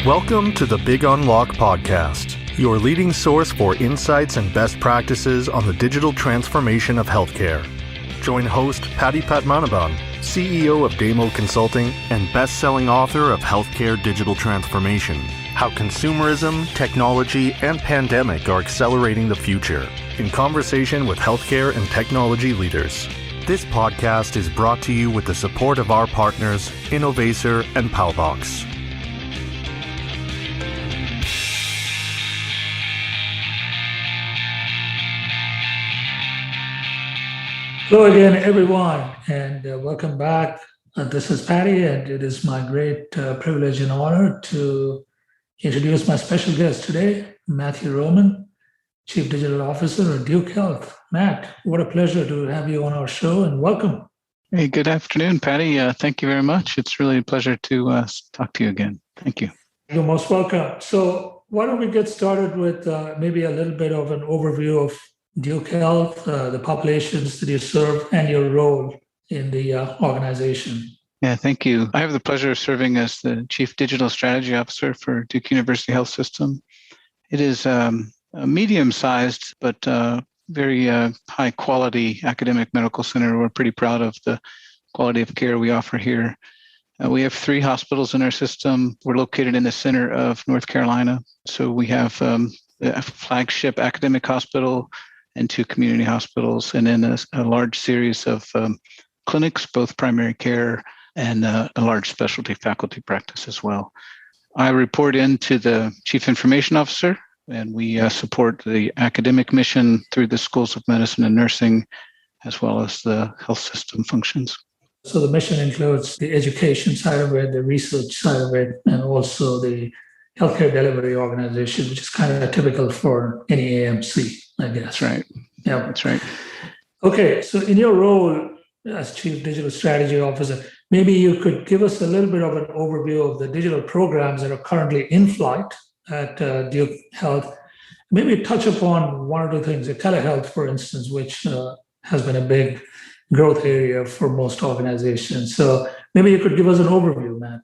Welcome to the Big Unlock Podcast, your leading source for insights and best practices on the digital transformation of healthcare. Join host Paddy Padmanabhan, CEO of Damo Consulting and best-selling author of Healthcare Digital Transformation, How Consumerism, Technology, and Pandemic Are Accelerating the Future, in conversation with healthcare and technology leaders. This podcast is brought to you with the support of our partners, Innovacer and Palbox. Hello again, everyone, and welcome back. This is Patty, and it is my great privilege and honor to introduce my special guest today, Matthew Roman, Chief Digital Officer at Duke Health. Matt, what a pleasure to have you on our show, and welcome. Hey, good afternoon, Patty. Thank you very much. It's really a pleasure to talk to you again. Thank you. You're most welcome. So why don't we get started with maybe a little bit of an overview of Duke Health, the populations that you serve, and your role in the organization. Yeah, thank you. I have the pleasure of serving as the Chief Digital Strategy Officer for Duke University Health System. It is a medium-sized but very high-quality academic medical center. We're pretty proud of the quality of care we offer here. We have 3 hospitals in our system. We're located in the center of North Carolina. So we have a flagship academic hospital and 2 community hospitals, and then a large series of clinics, both primary care and a large specialty faculty practice as well. I report into the Chief Information Officer, and we support the academic mission through the schools of medicine and nursing, as well as the health system functions. So the mission includes the education side of it, the research side of it, and also the healthcare delivery organization, which is kind of typical for any AMC, I guess. That's right. Yeah, that's right. Okay, so in your role as Chief Digital Strategy Officer, maybe you could give us a little bit of an overview of the digital programs that are currently in flight at Duke Health. Maybe touch upon one or two things, the telehealth, for instance, which has been a big growth area for most organizations. So maybe you could give us an overview, Matt.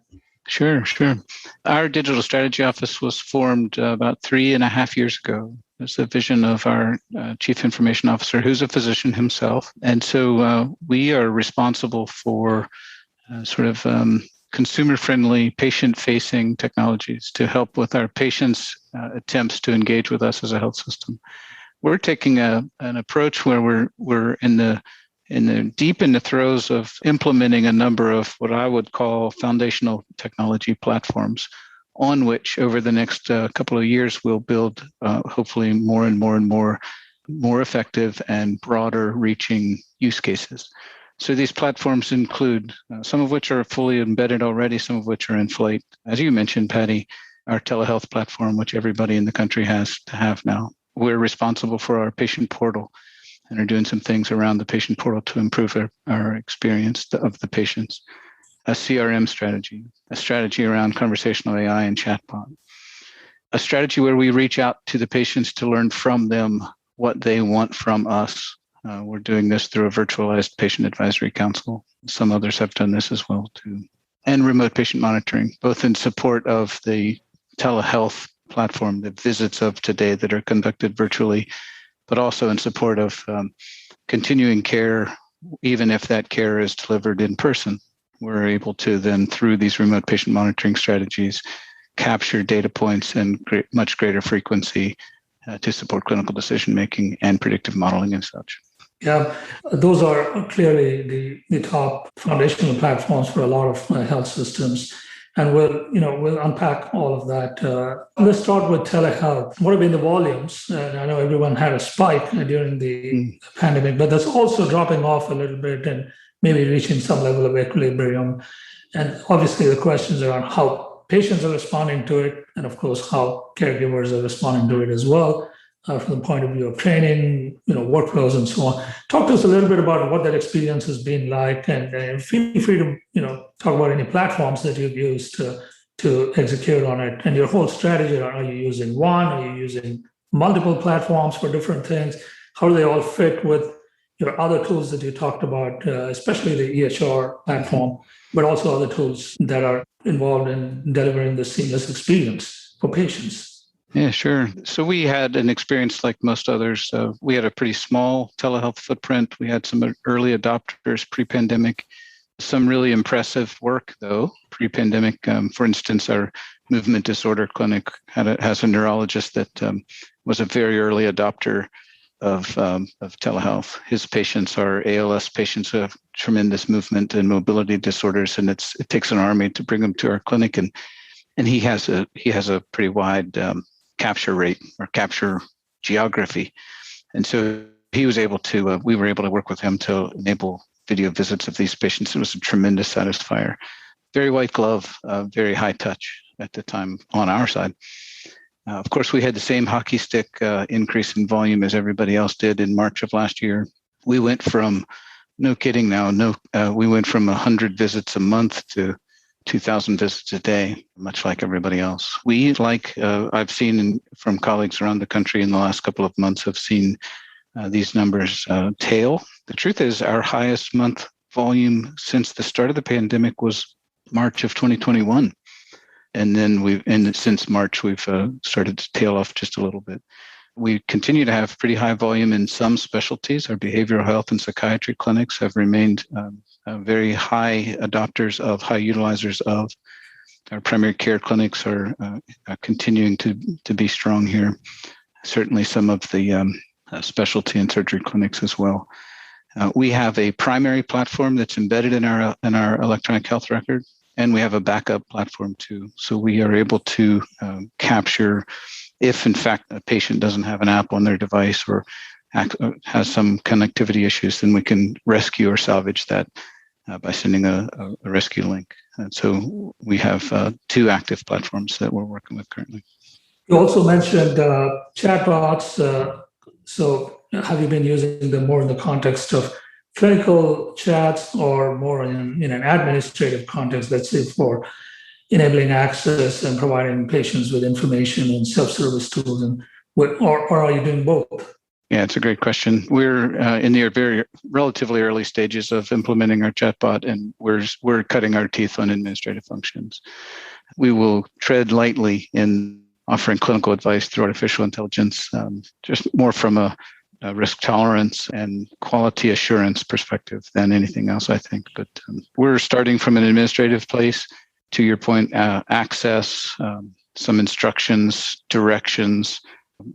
Sure. Our digital strategy office was formed about 3.5 years ago. It's the vision of our chief information officer, who's a physician himself. And so we are responsible for consumer-friendly, patient-facing technologies to help with our patients' attempts to engage with us as a health system. We're taking an approach where we're in the deep in the throes of implementing a number of what I would call foundational technology platforms, on which over the next couple of years we'll build hopefully more and more effective and broader reaching use cases. So these platforms include some of which are fully embedded already, some of which are in flight. As you mentioned, Patty, our telehealth platform, which everybody in the country has to have now. We're responsible for our patient portal and are doing some things around the patient portal to improve our experience of the patients. A CRM strategy, a strategy around conversational AI and chatbot, a strategy where we reach out to the patients to learn from them what they want from us. We're doing this through a virtualized patient advisory council. Some others have done this as well too. And remote patient monitoring, both in support of the telehealth platform, the visits of today that are conducted virtually, but also in support of continuing care, even if that care is delivered in person. We're able to then, through these remote patient monitoring strategies, capture data points in much greater frequency to support clinical decision-making and predictive modeling and such. Yeah, those are clearly the top foundational platforms for a lot of health systems. And we'll unpack all of that. Let's start with telehealth. What have been the volumes? I know everyone had a spike during the pandemic, but that's also dropping off a little bit and maybe reaching some level of equilibrium. And obviously the questions around how patients are responding to it, and of course how caregivers are responding to it as well, from the point of view of training, workflows and so on. Talk to us a little bit about what that experience has been like, and feel free to talk about any platforms that you've used to execute on it, and your whole strategy. Are you using one? Are you using multiple platforms for different things? How do they all fit with your other tools that you talked about, especially the EHR platform, but also other tools that are involved in delivering the seamless experience for patients. Yeah, sure. So we had an experience like most others. We had a pretty small telehealth footprint. We had some early adopters pre-pandemic. Some really impressive work, though, pre-pandemic. For instance, our movement disorder clinic has a neurologist that was a very early adopter of telehealth. His patients are ALS patients who have tremendous movement and mobility disorders, and it takes an army to bring them to our clinic. And he has a pretty wide capture rate or capture geography, and so he was able to. We were able to work with him to enable video visits of these patients. It was a tremendous satisfier. Very white glove, very high touch at the time on our side. Of course, we had the same hockey stick increase in volume as everybody else did in March of last year. We went from, no kidding now, we went from 100 visits a month to 2,000 visits a day, much like everybody else. We, like I've seen from colleagues around the country in the last couple of months, have seen these numbers tail. The truth is our highest month volume since the start of the pandemic was March of 2021. And then since March, we've started to tail off just a little bit. We continue to have pretty high volume in some specialties. Our behavioral health and psychiatry clinics have remained very high adopters of, high utilizers of. Our primary care clinics are continuing to be strong here. Certainly some of the specialty and surgery clinics as well. We have a primary platform that's embedded in our electronic health record, and we have a backup platform too. So we are able to capture if, in fact, a patient doesn't have an app on their device or has some connectivity issues, then we can rescue or salvage that by sending a rescue link. And so we have two active platforms that we're working with currently. You also mentioned chatbots. So have you been using them more in the context of clinical chats or more in an administrative context, let's say for enabling access and providing patients with information and self-service tools, or are you doing both? Yeah, it's a great question. We're in the very relatively early stages of implementing our chatbot, and we're cutting our teeth on administrative functions. We will tread lightly in offering clinical advice through artificial intelligence, just more from a risk tolerance and quality assurance perspective than anything else, I think. But we're starting from an administrative place. To your point, access, some instructions, directions,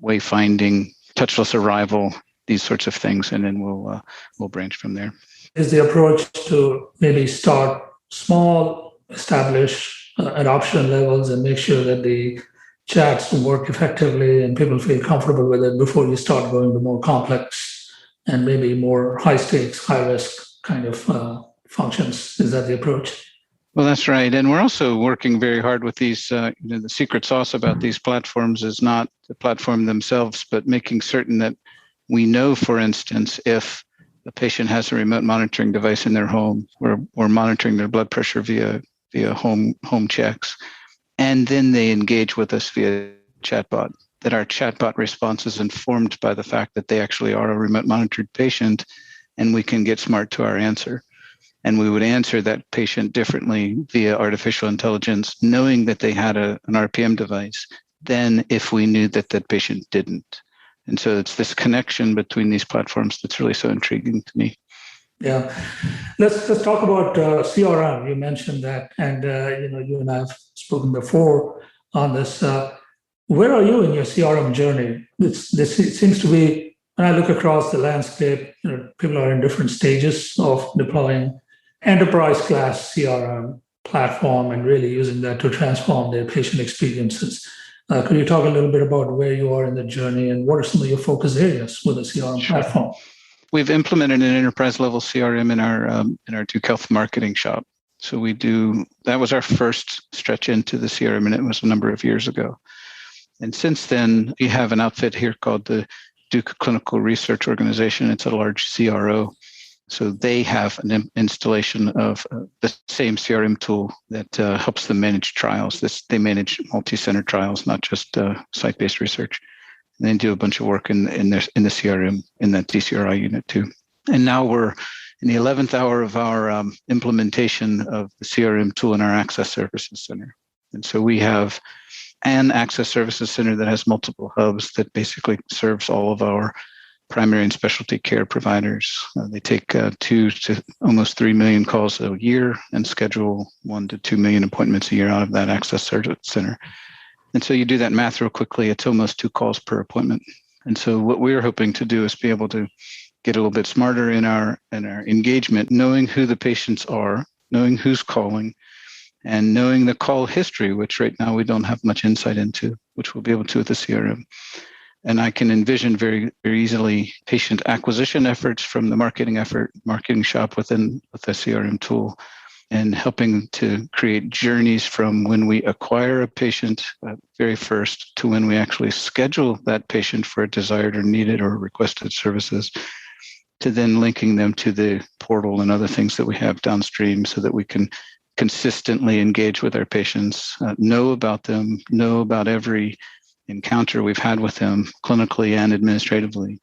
wayfinding, touchless arrival, these sorts of things, and then we'll branch from there. Is the approach to maybe start small, establish adoption levels, and make sure that the chats work effectively and people feel comfortable with it before you start going to more complex and maybe more high stakes, high risk kind of functions? Is that the approach? Well, that's right. And we're also working very hard with these, the secret sauce about these platforms is not the platform themselves, but making certain that we know, for instance, if a patient has a remote monitoring device in their home, we're monitoring their blood pressure via home checks, and then they engage with us via chatbot, that our chatbot response is informed by the fact that they actually are a remote monitored patient, and we can get smart to our answer. And we would answer that patient differently via artificial intelligence, knowing that they had an RPM device, than if we knew that that patient didn't. And so it's this connection between these platforms that's really so intriguing to me. Yeah, let's talk about CRM. You mentioned that, and you and I have spoken before on this. Where are you in your CRM journey? It seems to be, when I look across the landscape, people are in different stages of deploying enterprise class CRM platform and really using that to transform their patient experiences. Could you talk a little bit about where you are in the journey and what are some of your focus areas with the CRM platform? We've implemented an enterprise level CRM in our Duke Health marketing shop. So that was our first stretch into the CRM, and it was a number of years ago. And since then, we have an outfit here called the Duke Clinical Research Organization. It's a large CRO. So they have an installation of the same CRM tool that helps them manage trials. They manage multi-center trials, not just site-based research. And they do a bunch of work in the CRM, in that DCRI unit too. And now we're in the 11th hour of our implementation of the CRM tool in our Access Services Center. And so we have an Access Services Center that has multiple hubs that basically serves all of our primary and specialty care providers. They take 2 to almost 3 million calls a year and schedule 1 to 2 million appointments a year out of that Access Service Center. And so you do that math real quickly, it's almost 2 calls per appointment. And so what we're hoping to do is be able to get a little bit smarter in our engagement, knowing who the patients are, knowing who's calling, and knowing the call history, which right now we don't have much insight into, which we'll be able to with the CRM. And I can envision very, very easily patient acquisition efforts from the marketing shop with the CRM tool, and helping to create journeys from when we acquire a patient very first to when we actually schedule that patient for desired or needed or requested services, to then linking them to the portal and other things that we have downstream so that we can consistently engage with our patients, know about them, know about every encounter we've had with them clinically and administratively,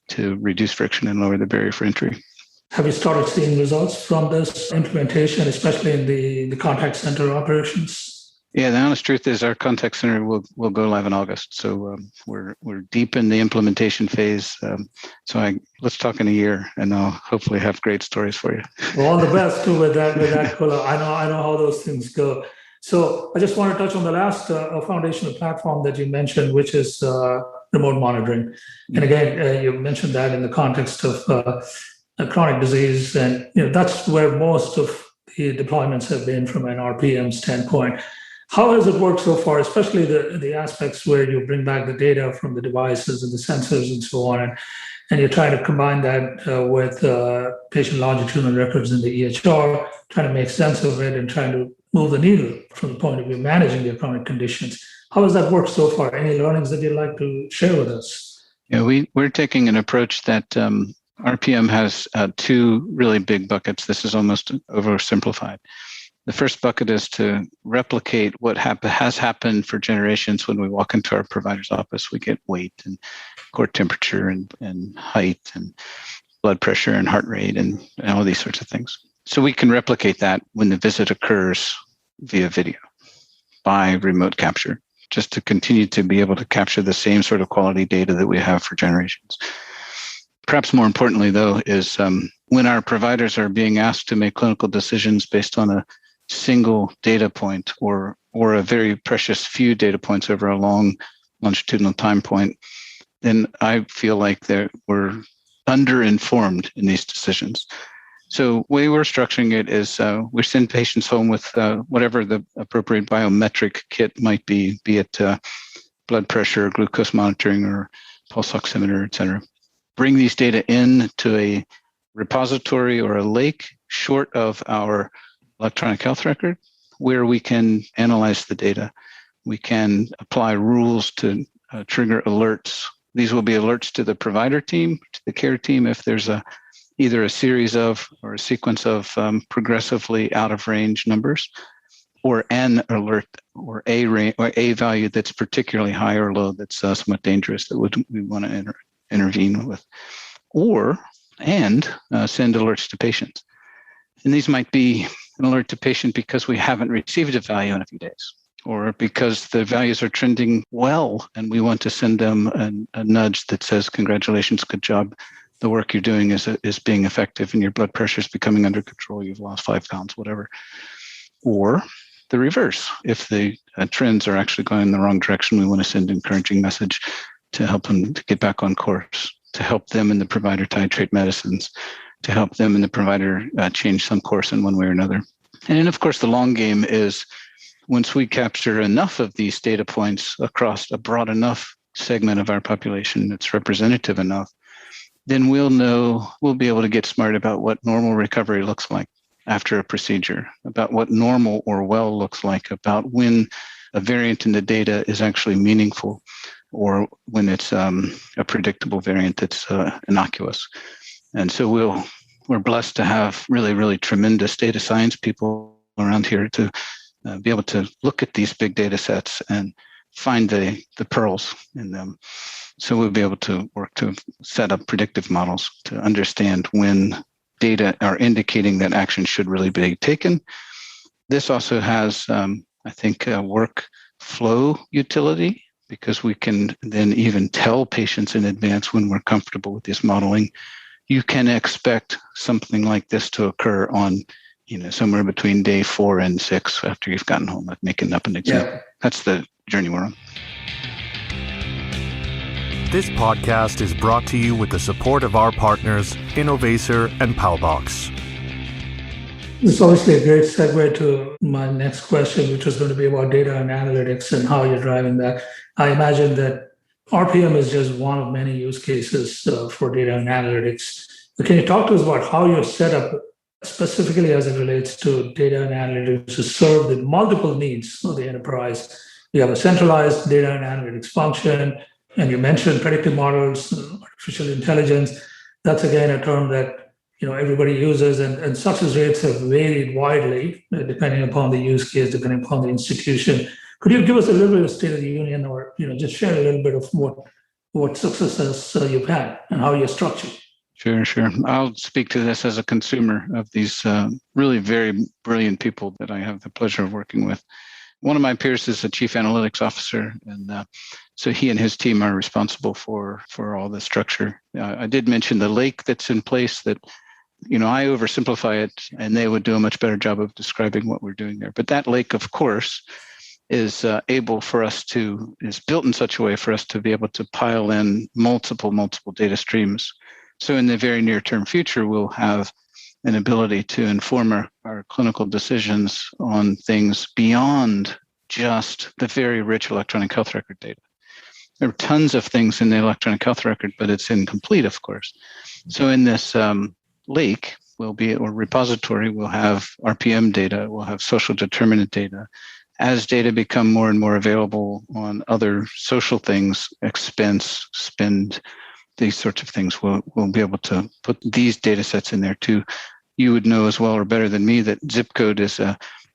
to reduce friction and lower the barrier for entry. Have you started seeing results from this implementation, especially in the contact center operations? Yeah, the honest truth is our contact center will go live in August. So we're deep in the implementation phase. Let's talk in a year, and I'll hopefully have great stories for you. Well, all the best too with that, Kula. I know how those things go. So I just want to touch on the last foundational platform that you mentioned, which is remote monitoring. And again, you mentioned that in the context of chronic disease, and that's where most of the deployments have been from an RPM standpoint. How has it worked so far, especially the aspects where you bring back the data from the devices and the sensors and so on, and you're trying to combine that with patient longitudinal records in the EHR, trying to make sense of it and trying to move the needle from the point of view of managing their chronic conditions. How has that worked so far? Any learnings that you'd like to share with us? Yeah, we're taking an approach that RPM has 2 really big buckets. This is almost oversimplified. The first bucket is to replicate what has happened for generations. When we walk into our provider's office, we get weight and core temperature and height and blood pressure and heart rate and all these sorts of things. So we can replicate that when the visit occurs via video by remote capture, just to continue to be able to capture the same sort of quality data that we have for generations. Perhaps more importantly, though, is when our providers are being asked to make clinical decisions based on a single data point or a very precious few data points over a long longitudinal time point, then I feel like we're underinformed in these decisions. So the way we're structuring it is we send patients home with whatever the appropriate biometric kit might be it blood pressure, glucose monitoring, or pulse oximeter, et cetera. Bring these data in to a repository or a lake short of our electronic health record, where we can analyze the data. We can apply rules to trigger alerts. These will be alerts to the provider team, to the care team, if there's either a series of or a sequence of progressively out of range numbers, or an alert or a value that's particularly high or low that's somewhat dangerous that we want to intervene with, and send alerts to patients. And these might be an alert to patient because we haven't received a value in a few days, or because the values are trending well and we want to send them a nudge that says, congratulations, good job. The work you're doing is being effective and your blood pressure is becoming under control. You've lost 5 pounds, whatever. Or the reverse. If the trends are actually going in the wrong direction, we want to send an encouraging message to help them to get back on course, to help them and the provider titrate medicines, to help them and the provider change some course in one way or another. And then, of course, the long game is once we capture enough of these data points across a broad enough segment of our population that's representative enough, then we'll be able to get smart about what normal recovery looks like after a procedure, about what normal or well looks like, about when a variant in the data is actually meaningful, or when it's a predictable variant that's innocuous. And so we're blessed to have really, really tremendous data science people around here to be able to look at these big data sets and find the pearls in them. So we'll be able to work to set up predictive models to understand when data are indicating that action should really be taken. This also has, I think, a workflow utility, because we can then even tell patients in advance when we're comfortable with this modeling. You can expect something like this to occur on, somewhere between day 4 and 6 after you've gotten home, like making up an example. Yeah. That's the journey we're on. This podcast is brought to you with the support of our partners, Innovacer and Palbox. It's obviously a great segue to my next question, which was going to be about data and analytics and how you're driving that. I imagine that RPM is just one of many use cases for data and analytics. But can you talk to us about how you're set up specifically as it relates to data and analytics to serve the multiple needs of the enterprise? You have a centralized data and analytics function, and you mentioned predictive models, artificial intelligence. That's again a term that everybody uses, and success rates have varied widely depending upon the use case, depending upon the institution. Could you give us a little bit of state of the union, or just share a little bit of what successes you've had and how you're structured? Sure. I'll speak to this as a consumer of these really very brilliant people that I have the pleasure of working with. One of my peers is a chief analytics officer, and so he and his team are responsible for all the structure. I did mention the lake that's in place that, I oversimplify it, and they would do a much better job of describing what we're doing there. But that lake, of course, is built in such a way for us to be able to pile in multiple data streams. So in the very near-term future, we'll have an ability to inform our clinical decisions on things beyond just the very rich electronic health record data. There are tons of things in the electronic health record, but it's incomplete, of course. So in this lake or repository, we'll have RPM data, we'll have social determinant data. As data become more and more available on other social things, expense, spend, these sorts of things, we'll be able to put these data sets in there too. You would know as well or better than me that zip code is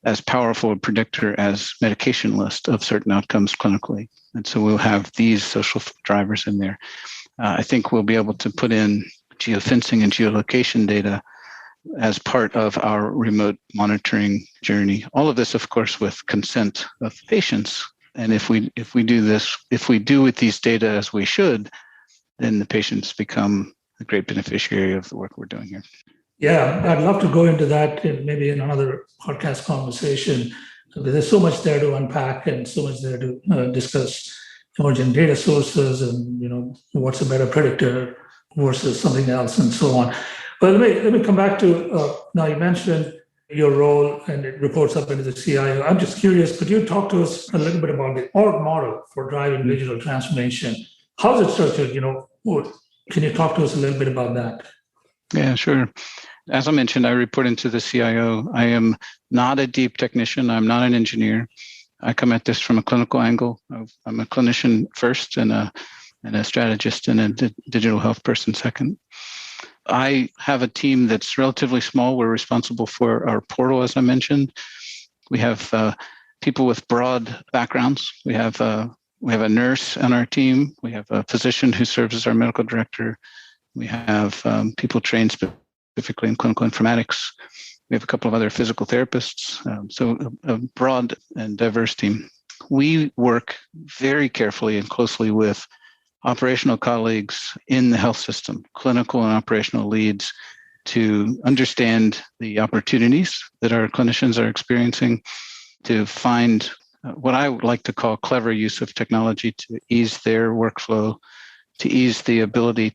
as powerful a predictor as medication list of certain outcomes clinically. And so we'll have these social drivers in there. I think we'll be able to put in geofencing and geolocation data as part of our remote monitoring journey. All of this, of course, with consent of patients. And if we do with these data as we should, then the patients become a great beneficiary of the work we're doing here. Yeah, I'd love to go into that maybe in another podcast conversation. There's so much there to unpack and so much there to discuss emerging data sources and what's a better predictor versus something else and so on. But let me come back to now you mentioned your role and it reports up into the CIO. I'm just curious, could you talk to us a little bit about the org model for driving digital transformation? How's it structured? Can you talk to us a little bit about that? Yeah, sure. As I mentioned, I report into the CIO. I am not a deep technician. I'm not an engineer. I come at this from a clinical angle. I'm a clinician first and a strategist and a digital health person second. I have a team that's relatively small. We're responsible for our portal, as I mentioned. We have people with broad backgrounds. We have a nurse on our team. We have a physician who serves as our medical director. We have people trained specifically in clinical informatics. We have a couple of other physical therapists. So a broad and diverse team. We work very carefully and closely with operational colleagues in the health system, clinical and operational leads, to understand the opportunities that our clinicians are experiencing, to find what I would like to call clever use of technology to ease their workflow, to ease the ability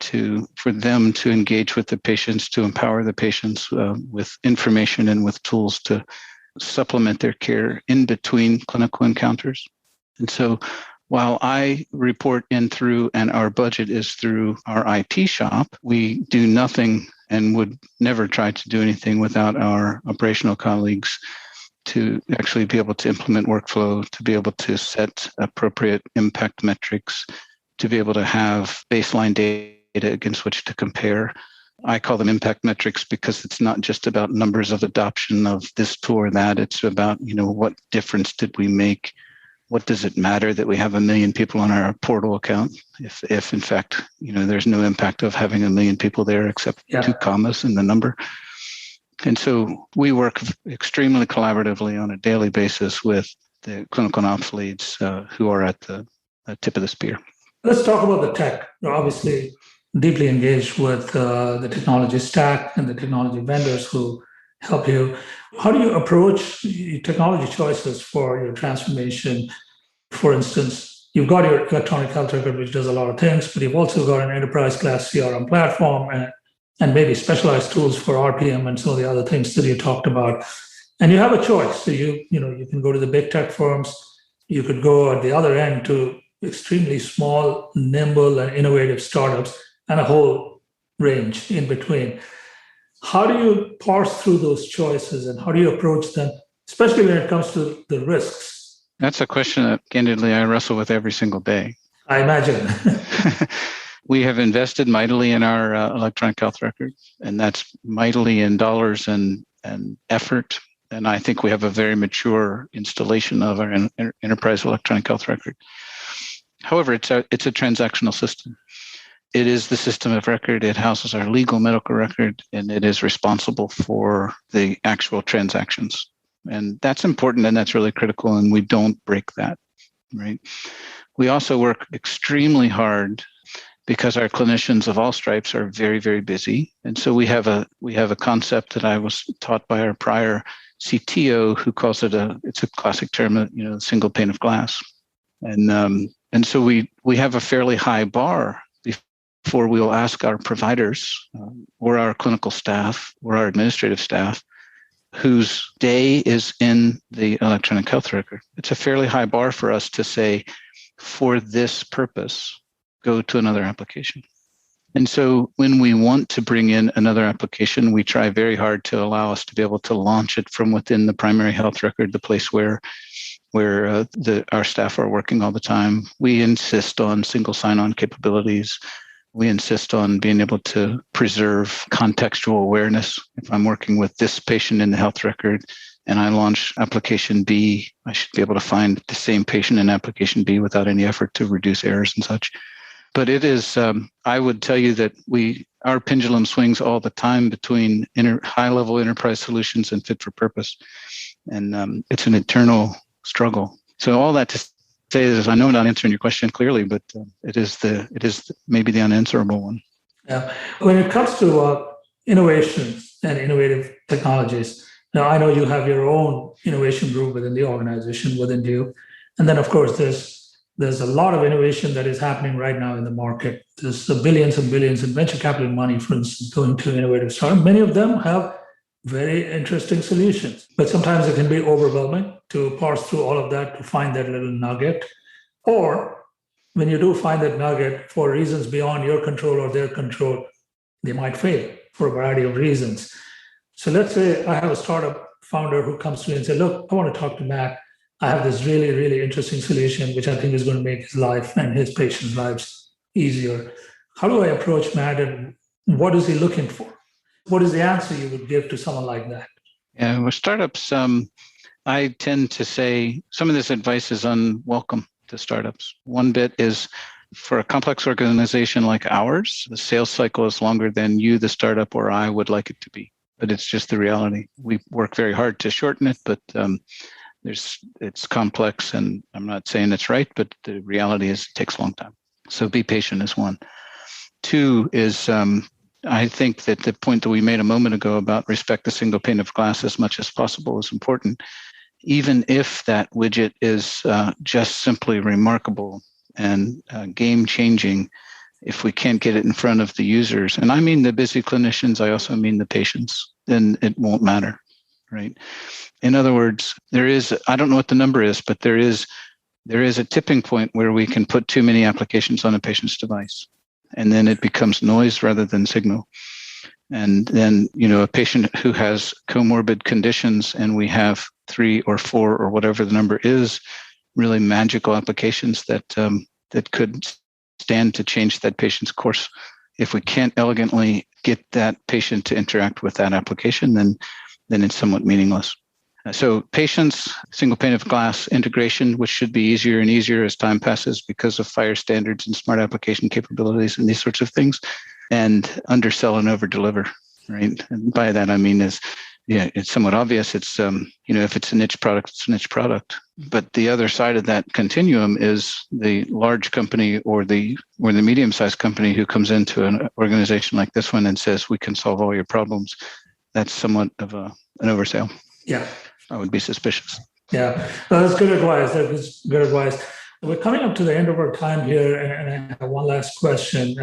for them to engage with the patients, to empower the patients with information and with tools to supplement their care in between clinical encounters. And so while I report in through and our budget is through our IT shop, we do nothing and would never try to do anything without our operational colleagues to actually be able to implement workflow, to be able to set appropriate impact metrics, to be able to have baseline data against which to compare. I call them impact metrics because it's not just about numbers of adoption of this tool or that. It's about, what difference did we make what does it matter that we have 1 million people on our portal account if in fact, there's no impact of having 1 million people there except 2 commas in the number. And so we work extremely collaboratively on a daily basis with the clinical and ops leads who are at the tip of the spear. Let's talk about the tech. You're obviously deeply engaged with the technology stack and the technology vendors who help you. How do you approach technology choices for your transformation? For instance, you've got your electronic health record, which does a lot of things, but you've also got an enterprise class CRM platform and maybe specialized tools for RPM and some of the other things that you talked about. And you have a choice. So you can go to the big tech firms. You could go at the other end to extremely small, nimble, and innovative startups, and a whole range in between. How do you parse through those choices and how do you approach them, especially when it comes to the risks? That's a question that, candidly, I wrestle with every single day. I imagine. We have invested mightily in our electronic health record, and that's mightily in dollars and effort. And I think we have a very mature installation of our enterprise electronic health record. However, it's a transactional system. It is the system of record. It houses our legal medical record, and it is responsible for the actual transactions. And that's important, and that's really critical, and we don't break that, right? We also work extremely hard because our clinicians of all stripes are very, very busy. And so we have a concept that I was taught by our prior CTO, who calls it's a classic term, single pane of glass. And so we have a fairly high bar before we will ask our providers or our clinical staff or our administrative staff whose day is in the electronic health record. It's a fairly high bar for us to say, for this purpose, go to another application. And so when we want to bring in another application, we try very hard to allow us to be able to launch it from within the primary health record, the place where our staff are working all the time. We insist on single sign-on capabilities. We insist on being able to preserve contextual awareness. If I'm working with this patient in the health record and I launch application B, I should be able to find the same patient in application B without any effort to reduce errors and such. But it is, I would tell you that our pendulum swings all the time between high-level enterprise solutions and fit for purpose. And it's an eternal struggle. So all that to say is, I know I'm not answering your question clearly, but it is maybe the unanswerable one. Yeah. When it comes to innovations and innovative technologies, now I know you have your own innovation group within the organization, within you. And then, of course, there's a lot of innovation that is happening right now in the market. There's billions and billions in venture capital money, for instance, going to innovative startups. Many of them have very interesting solutions, but sometimes it can be overwhelming to parse through all of that to find that little nugget. Or when you do find that nugget, for reasons beyond your control or their control, they might fail for a variety of reasons. So let's say I have a startup founder who comes to me and says, look, I want to talk to Matt. I have this really, really interesting solution, which I think is going to make his life and his patients' lives easier. How do I approach Matt, and what is he looking for? What is the answer you would give to someone like that? Yeah, with startups, I tend to say some of this advice is unwelcome to startups. One bit is, for a complex organization like ours, the sales cycle is longer than you, the startup, or I would like it to be. But it's just the reality. We work very hard to shorten it, but it's complex, and I'm not saying it's right, but the reality is it takes a long time. So be patient is one. Two is, I think that the point that we made a moment ago about respect the single pane of glass as much as possible is important. Even if that widget is just simply remarkable and game-changing, if we can't get it in front of the users, and I mean the busy clinicians, I also mean the patients, then it won't matter, right? In other words, I don't know what the number is, but there is a tipping point where we can put too many applications on a patient's device, and then it becomes noise rather than signal. And then, a patient who has comorbid conditions, and we have 3 or 4 or whatever the number is, really magical applications that could stand to change that patient's course. If we can't elegantly get that patient to interact with that application, then it's somewhat meaningless. So patients, single pane of glass integration, which should be easier and easier as time passes because of FHIR standards and smart application capabilities and these sorts of things, and undersell and overdeliver, right? And by that, I mean it's somewhat obvious. It's, if it's a niche product, it's a niche product. But the other side of that continuum is the large company or the medium-sized company who comes into an organization like this one and says, we can solve all your problems. That's somewhat of an oversell. Yeah. I would be suspicious. Yeah, that's good advice. That is good advice. We're coming up to the end of our time here, and I have one last question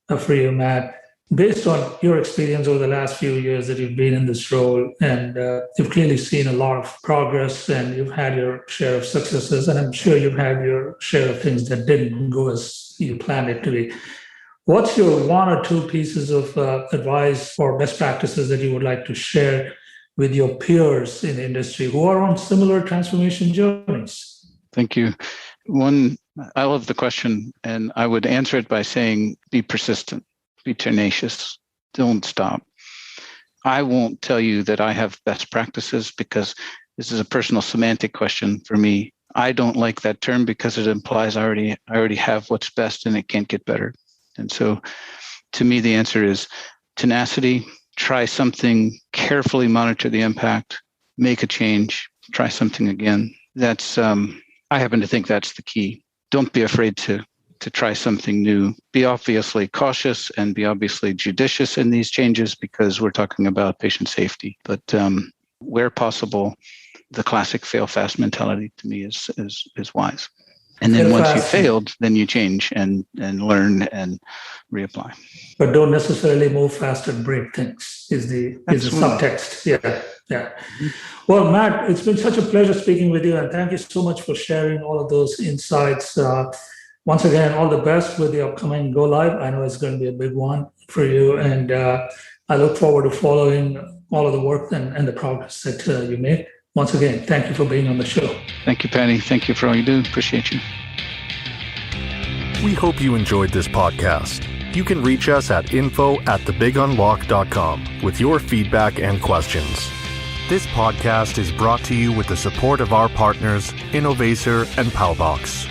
for you, Matt. Based on your experience over the last few years that you've been in this role, and you've clearly seen a lot of progress, and you've had your share of successes, and I'm sure you've had your share of things that didn't go as you planned it to be. What's your one or two pieces of advice or best practices that you would like to share with your peers in the industry who are on similar transformation journeys? Thank you. One, I love the question, and I would answer it by saying, be persistent, be tenacious, don't stop. I won't tell you that I have best practices because this is a personal semantic question for me. I don't like that term because it implies I already have what's best and it can't get better. And so to me, the answer is tenacity. Try something, carefully monitor the impact, make a change, try something again. That's, I happen to think that's the key. Don't be afraid to try something new. Be obviously cautious and be obviously judicious in these changes because we're talking about patient safety. But where possible, the classic fail fast mentality to me is wise. And then once you've failed, then you change and learn and reapply. But don't necessarily move fast and break things is the subtext. Yeah. Well, Matt, it's been such a pleasure speaking with you, and thank you so much for sharing all of those insights. Once again, all the best with the upcoming Go Live. I know it's going to be a big one for you, and I look forward to following all of the work and the progress that you make. Once again, thank you for being on the show. Thank you, Patty. Thank you for all you do. Appreciate you. We hope you enjoyed this podcast. You can reach us at info@thebigunlock.com with your feedback and questions. This podcast is brought to you with the support of our partners, Innovacer and Palbox.